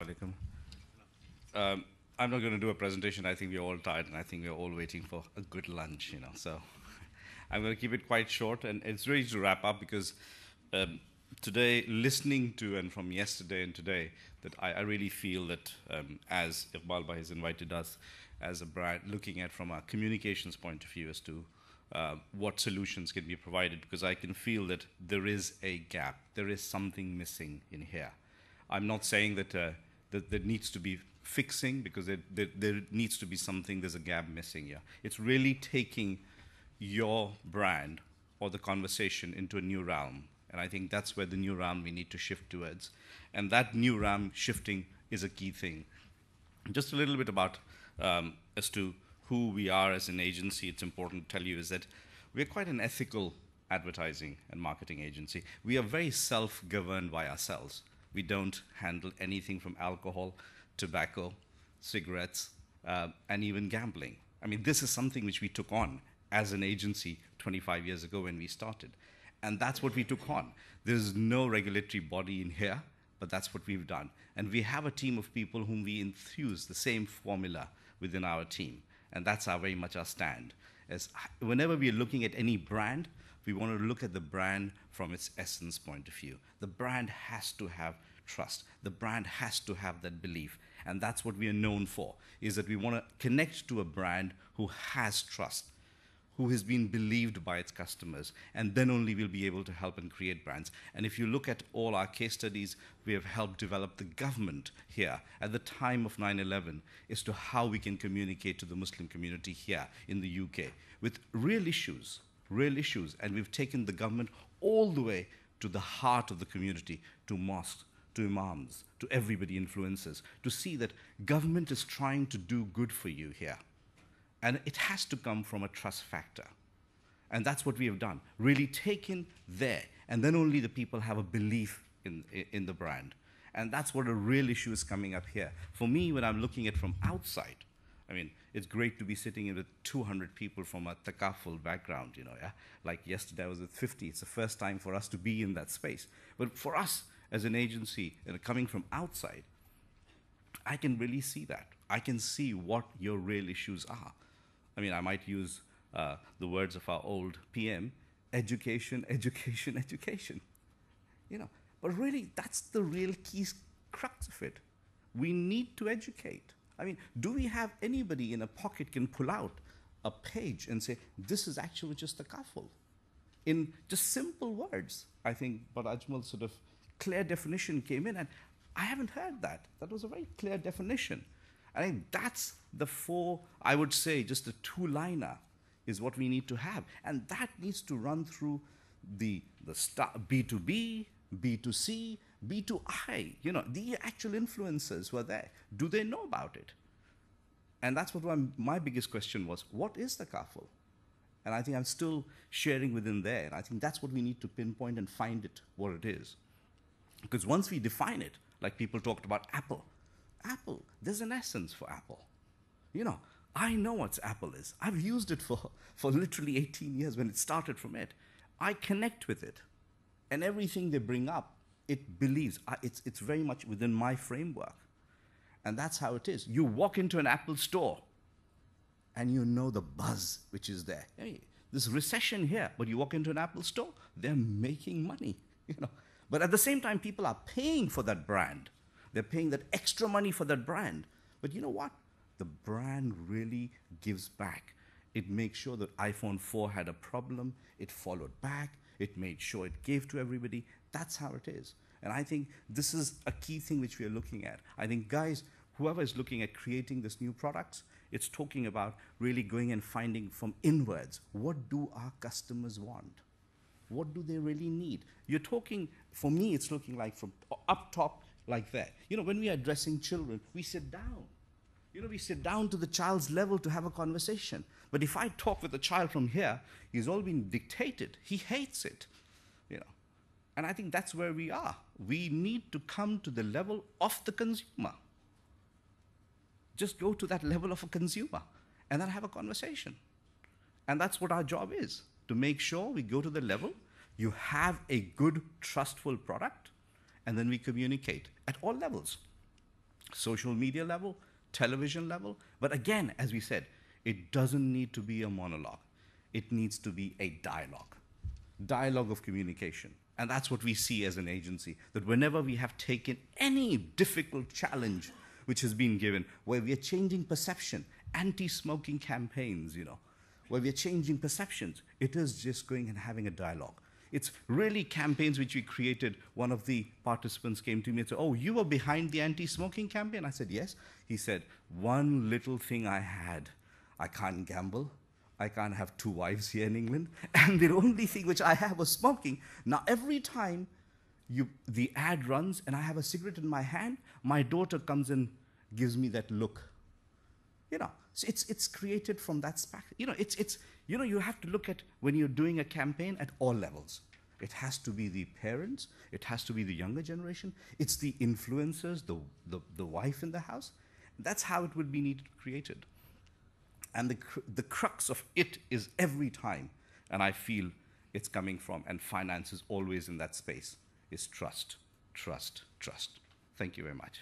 Alaikum. I'm not going to do a presentation. I think we're all tired, and I think we're all waiting for a good lunch, So I'm going to keep it quite short, and it's ready to wrap up because today, listening to and from yesterday and today, that I really feel that as Iqbal Bhai has invited us as a brand, looking at from a communications point of view as to what solutions can be provided, because I can feel that there is a gap, there is something missing in here. I'm not saying that that there needs to be fixing, because there needs to be something, there's a gap missing here. It's really taking your brand or the conversation into a new realm. And I think that's where the new realm we need to shift towards. And that new realm shifting is a key thing. Just a little bit about as to who we are as an agency, it's important to tell you is that we're quite an ethical advertising and marketing agency. We are very self-governed by ourselves. We don't handle anything from alcohol, tobacco, cigarettes, and even gambling. I mean, this is something which we took on as an agency 25 years ago when we started. And that's what we took on. There's no regulatory body in here, but that's what we've done. And we have a team of people whom we infuse the same formula within our team. And that's very much our stand. As whenever we are looking at any brand, we want to look at the brand from its essence point of view. The brand has to have trust. The brand has to have that belief. And that's what we are known for, is that we want to connect to a brand who has trust, who has been believed by its customers, and then only we'll be able to help and create brands. And if you look at all our case studies, we have helped develop the government here at the time of 9/11 as to how we can communicate to the Muslim community here in the UK with real issues, and we've taken the government all the way to the heart of the community, to mosques, to imams, to everybody, influencers, to see that government is trying to do good for you here. And it has to come from a trust factor. And that's what we have done, really taken there, and then only the people have a belief in the brand. And that's what a real issue is coming up here. For me, when I'm looking at from outside, I mean, it's great to be sitting with 200 people from a Takaful background, yeah? Like yesterday I was with 50. It's the first time for us to be in that space. But for us as an agency, coming from outside, I can really see that. I can see what your real issues are. I mean, I might use the words of our old PM, education, education, education. But really, that's the real key crux of it. We need to educate. I mean, do we have anybody in a pocket can pull out a page and say, this is actually just a kaful? In just simple words. I think but Ajmal's sort of clear definition came in, and I haven't heard that. That was a very clear definition. I think that's the four, I would say, just a two-liner is what we need to have. And that needs to run through the B2B, B2C, B2I. The actual influencers who are there. Do they know about it? And that's what my biggest question was. What is the kaful? And I think I'm still sharing within there. And I think that's what we need to pinpoint and find it, what it is. Because once we define it, like people talked about Apple, there's an essence for Apple. I know what Apple is. I've used it for literally 18 years when it started from it. I connect with it. And everything they bring up, it believes. It's very much within my framework. And that's how it is. You walk into an Apple store and you know the buzz which is there. Hey, this recession here, but you walk into an Apple store, they're making money. But at the same time, people are paying for that brand. They're paying that extra money for that brand. But you know what? The brand really gives back. It makes sure that iPhone 4 had a problem. It followed back. It made sure it gave to everybody. That's how it is. And I think this is a key thing which we are looking at. I think, guys, whoever is looking at creating this new products, it's talking about really going and finding from inwards, what do our customers want? What do they really need? You're talking, for me, it's looking like from up top, like that. When we are addressing children, we sit down. We sit down to the child's level to have a conversation. But if I talk with a child from here, he's all been dictated. He hates it. And I think that's where we are. We need to come to the level of the consumer. Just go to that level of a consumer and then have a conversation. And that's what our job is, to make sure we go to the level, you have a good, trustful product, and then we communicate at all levels. social media level, television level. But again, as we said, it doesn't need to be a monologue. It needs to be a dialogue of communication. And that's what we see as an agency, that whenever we have taken any difficult challenge which has been given, where we are changing perception, anti-smoking campaigns, where we are changing perceptions, it is just going and having a dialogue. It's really campaigns which we created. One of the participants came to me and said, "Oh, you were behind the anti-smoking campaign?" I said, "Yes." He said, "One little thing I had, I can't gamble. I can't have 2 wives here in England. And the only thing which I have was smoking. Now, every time the ad runs and I have a cigarette in my hand, my daughter comes and gives me that look." So it's created from that you have to look at, when you're doing a campaign, at all levels. It has to be the parents, it has to be the younger generation, it's the influencers, the wife in the house. That's how it would be needed created. And the crux of it is every time, and I feel it's coming from, and finance is always in that space, is trust, trust, trust. Thank you very much.